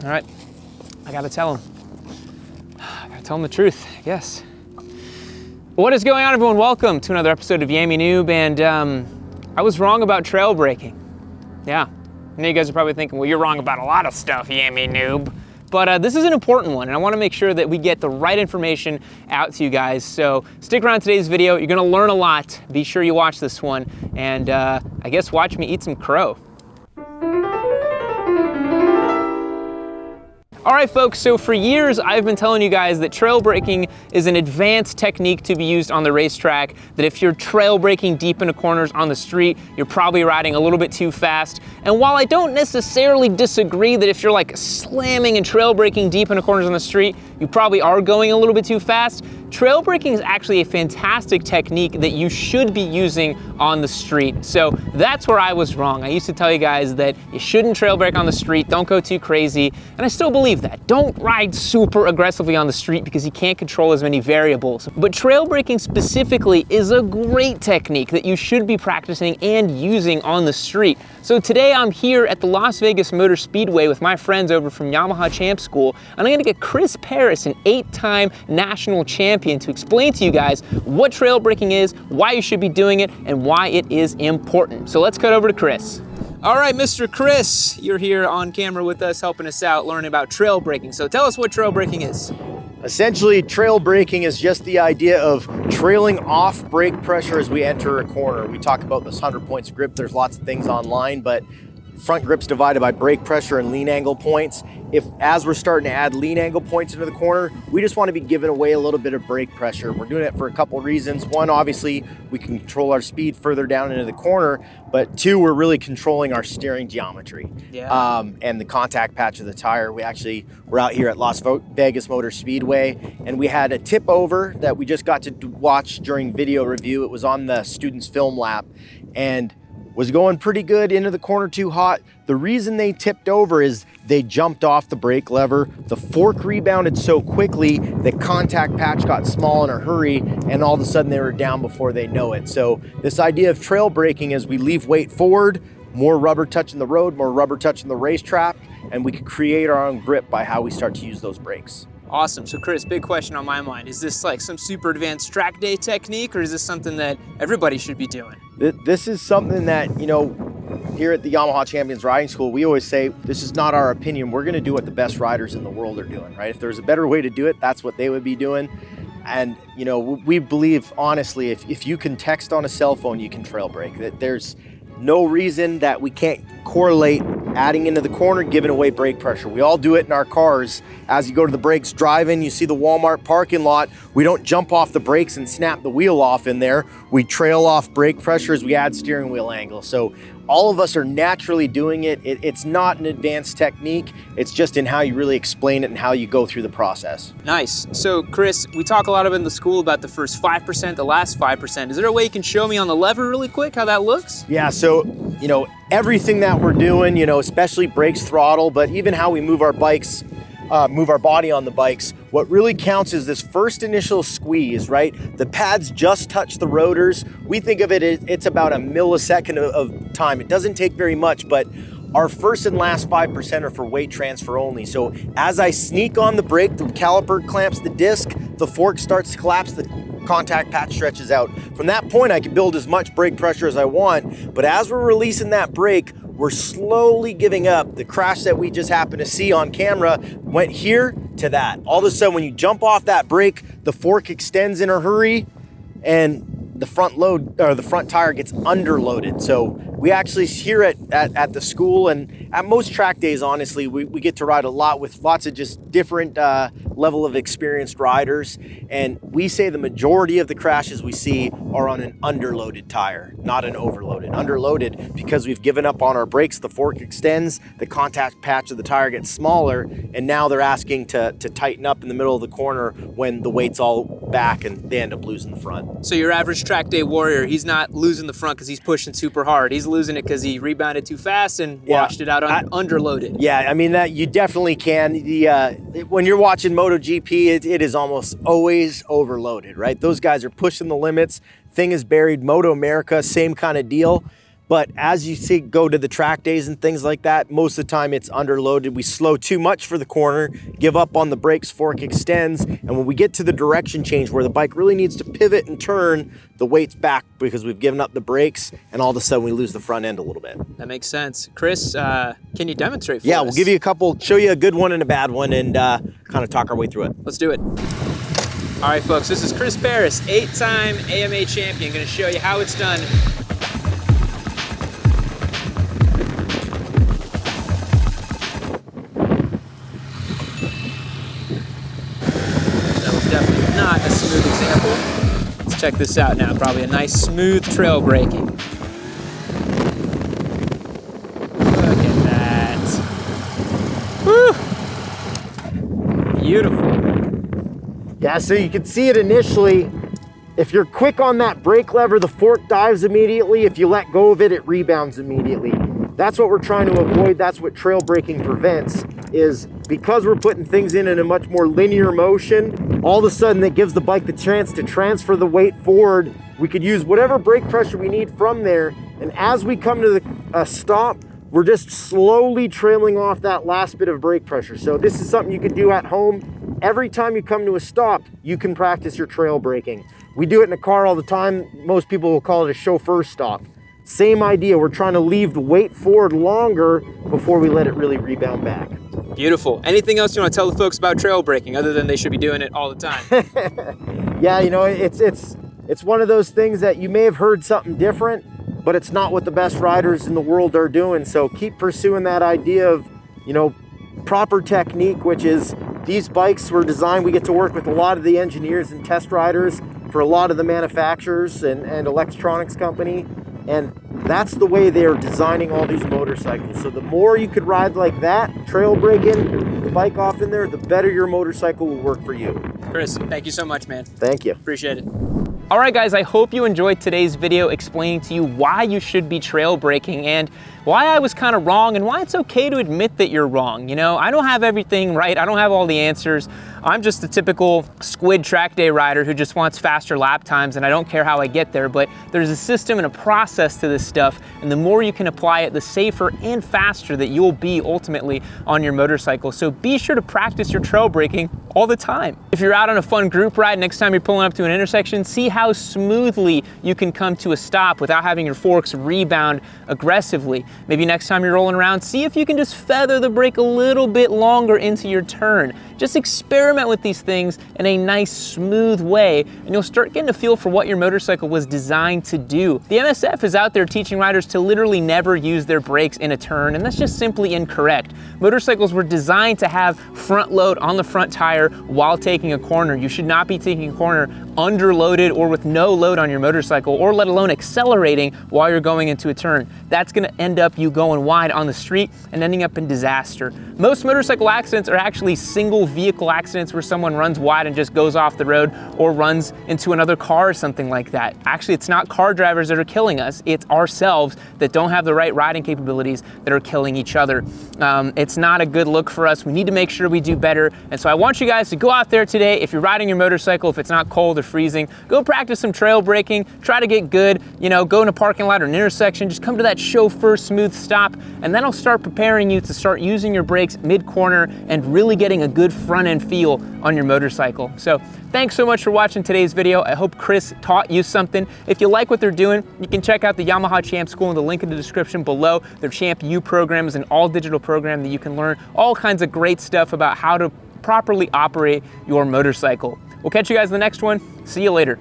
All right, I gotta tell him. I gotta tell him the truth, I guess. What is going on, everyone? Welcome to another episode of Yammy Noob, and I was wrong about trail braking. Yeah, I know you guys are probably thinking, well, you're wrong about a lot of stuff, Yammy Noob. But this is an important one, and I wanna make sure that we get the right information out to you guys. So stick around today's video, you're gonna learn a lot. Be sure you watch this one, and I guess watch me eat some crow. All right, folks, so for years, I've been telling you guys that trail braking is an advanced technique to be used on the racetrack, that if you're trail braking deep into corners on the street, you're probably riding a little bit too fast. And while I don't necessarily disagree that if you're like slamming and trail braking deep into corners on the street, you probably are going a little bit too fast, trail braking is actually a fantastic technique that you should be using on the street. So that's where I was wrong. I used to tell you guys that you shouldn't trail brake on the street, don't go too crazy, and I still believe that. Don't ride super aggressively on the street because you can't control as many variables. But trail braking specifically is a great technique that you should be practicing and using on the street. So today I'm here at the Las Vegas Motor Speedway with my friends over from Yamaha Champ School, and I'm gonna get Chris Paris, an 8-time national champion, to explain to you guys what trail braking is, why you should be doing it, and why it is important. So let's cut over to Chris. All right, Mr. Chris, you're here on camera with us, helping us out, learning about trail braking. So tell us what trail braking is. Essentially, trail braking is just the idea of trailing off brake pressure as we enter a corner. We talk about this 100 points of grip. There's lots of things online, but front grip's divided by brake pressure and lean angle points. As we're starting to add lean angle points into the corner, we just want to be giving away a little bit of brake pressure. We're doing it for a couple reasons. One, obviously, we can control our speed further down into the corner, but two, we're really controlling our steering geometry. Yeah. And the contact patch of the tire. We're out here at Las Vegas Motor Speedway, and we had a tip over that we just got to watch during video review. It was on the students' film lap, and was going pretty good into the corner too hot. The reason they tipped over is they jumped off the brake lever. The fork rebounded so quickly that contact patch got small in a hurry, and all of a sudden they were down before they know it. So this idea of trail braking is we leave weight forward, more rubber touching the road, more rubber touching the racetrack, and we can create our own grip by how we start to use those brakes. Awesome. So Chris, big question on my mind. Is this like some super advanced track day technique, or is this something that everybody should be doing? This is something that, you know, here at the Yamaha Champions Riding School, we always say, this is not our opinion. We're going to do what the best riders in the world are doing, right? If there's a better way to do it, that's what they would be doing. And, you know, we believe, honestly, if you can text on a cell phone, you can trail brake. That there's no reason that we can't correlate adding into the corner, giving away brake pressure. We all do it in our cars. As you go to the brakes driving, you see the Walmart parking lot, we don't jump off the brakes and snap the wheel off in there. We trail off brake pressure as we add steering wheel angle. So all of us are naturally doing it. It's not an advanced technique. It's just in how you really explain it and how you go through the process. Nice. So Chris, we talk a lot in the school about the first 5%, the last 5%. Is there a way you can show me on the lever really quick how that looks? Yeah, so, you know, everything that we're doing, you know, especially brakes, throttle, but even how we move our bikes, move our body on the bikes, what really counts is this first initial squeeze, right? The pads just touch the rotors. We think of it, it's about a millisecond of time. It doesn't take very much, but our first and last 5% are for weight transfer only. So as I sneak on the brake, the caliper clamps the disc, the fork starts to collapse, the contact patch stretches out. From that point, I can build as much brake pressure as I want, but as we're releasing that brake, we're slowly giving up. The crash that we just happened to see on camera went here to that. All of a sudden, when you jump off that brake, the fork extends in a hurry, and the front load, or the front tire gets underloaded. So we actually here at the school and at most track days, honestly, we get to ride a lot with lots of just different level of experienced riders. And we say the majority of the crashes we see are on an underloaded tire, not an overloaded. Underloaded because we've given up on our brakes, the fork extends, the contact patch of the tire gets smaller, and now they're asking to tighten up in the middle of the corner when the weight's all back and they end up losing the front. So your average track day warrior, he's not losing the front because he's pushing super hard. He's losing it because he rebounded too fast and washed it out underloaded. Yeah, I mean, that you definitely can. When you're watching MotoGP, it is almost always overloaded, right? Those guys are pushing the limits. Thing is buried. Moto America, same kind of deal. But as you see, go to the track days and things like that, most of the time it's underloaded. We slow too much for the corner, give up on the brakes, fork extends, and when we get to the direction change where the bike really needs to pivot and turn, the weight's back because we've given up the brakes, and all of a sudden we lose the front end a little bit. That makes sense. Chris, can you demonstrate for us? Yeah, we'll give you a couple, show you a good one and a bad one, and kind of talk our way through it. Let's do it. All right, folks, this is Chris Paris, 8-time AMA champion. Gonna show you how it's done. Definitely not a smooth example. Let's check this out now. Probably a nice smooth trail braking. Look at that. Woo! Beautiful. Yeah, so you can see it initially. If you're quick on that brake lever, the fork dives immediately. If you let go of it, it rebounds immediately. That's what we're trying to avoid. That's what trail braking prevents, is because we're putting things in a much more linear motion, all of a sudden it gives the bike the chance to transfer the weight forward. We could use whatever brake pressure we need from there, and as we come to the stop, we're just slowly trailing off that last bit of brake pressure. So this is something you could do at home. Every time you come to a stop, you can practice your trail braking. We do it in a car all the time. Most people will call it a chauffeur stop. Same idea, we're trying to leave the weight forward longer before we let it really rebound back. Beautiful. Anything else you want to tell the folks about trail braking other than they should be doing it all the time? Yeah, you know, it's one of those things that you may have heard something different, but it's not what the best riders in the world are doing. So keep pursuing that idea of, you know, proper technique, which is these bikes were designed, we get to work with a lot of the engineers and test riders for a lot of the manufacturers and electronics company. And that's the way they are designing all these motorcycles. So the more you could ride like that, trail braking the bike off in there, the better your motorcycle will work for you. Chris, thank you so much, man. Thank you. Appreciate it. All right, guys, I hope you enjoyed today's video explaining to you why you should be trail braking and why I was kind of wrong and why it's okay to admit that you're wrong. You know, I don't have everything right. I don't have all the answers. I'm just a typical squid track day rider who just wants faster lap times, and I don't care how I get there, but there's a system and a process to this stuff, and the more you can apply it, the safer and faster that you'll be ultimately on your motorcycle. So be sure to practice your trail braking all the time. If you're out on a fun group ride, next time you're pulling up to an intersection, see how smoothly you can come to a stop without having your forks rebound aggressively. Maybe next time you're rolling around, see if you can just feather the brake a little bit longer into your turn. Just experiment with these things in a nice, smooth way, and you'll start getting a feel for what your motorcycle was designed to do. The MSF is out there teaching riders to literally never use their brakes in a turn, and that's just simply incorrect. Motorcycles were designed to have front load on the front tire while taking a corner. You should not be taking a corner underloaded or with no load on your motorcycle, or let alone accelerating while you're going into a turn. That's gonna end up you going wide on the street and ending up in disaster. Most motorcycle accidents are actually single vehicle accidents where someone runs wide and just goes off the road or runs into another car or something like that. Actually, it's not car drivers that are killing us, it's ourselves that don't have the right riding capabilities that are killing each other. It's not a good look for us. We need to make sure we do better. And so I want you guys to go out there today. If you're riding your motorcycle, if it's not cold or freezing, go practice some trail braking, try to get good, you know, go in a parking lot or an intersection, just come to that chauffeur smooth stop, and then I'll start preparing you to start using your brakes mid-corner and really getting a good front end feel on your motorcycle. So thanks so much for watching today's video. I hope Chris taught you something. If you like what they're doing, you can check out the Yamaha Champ School in the link in the description below. Their Champ U program is an all digital program that you can learn all kinds of great stuff about how to properly operate your motorcycle. We'll catch you guys in the next one. See you later.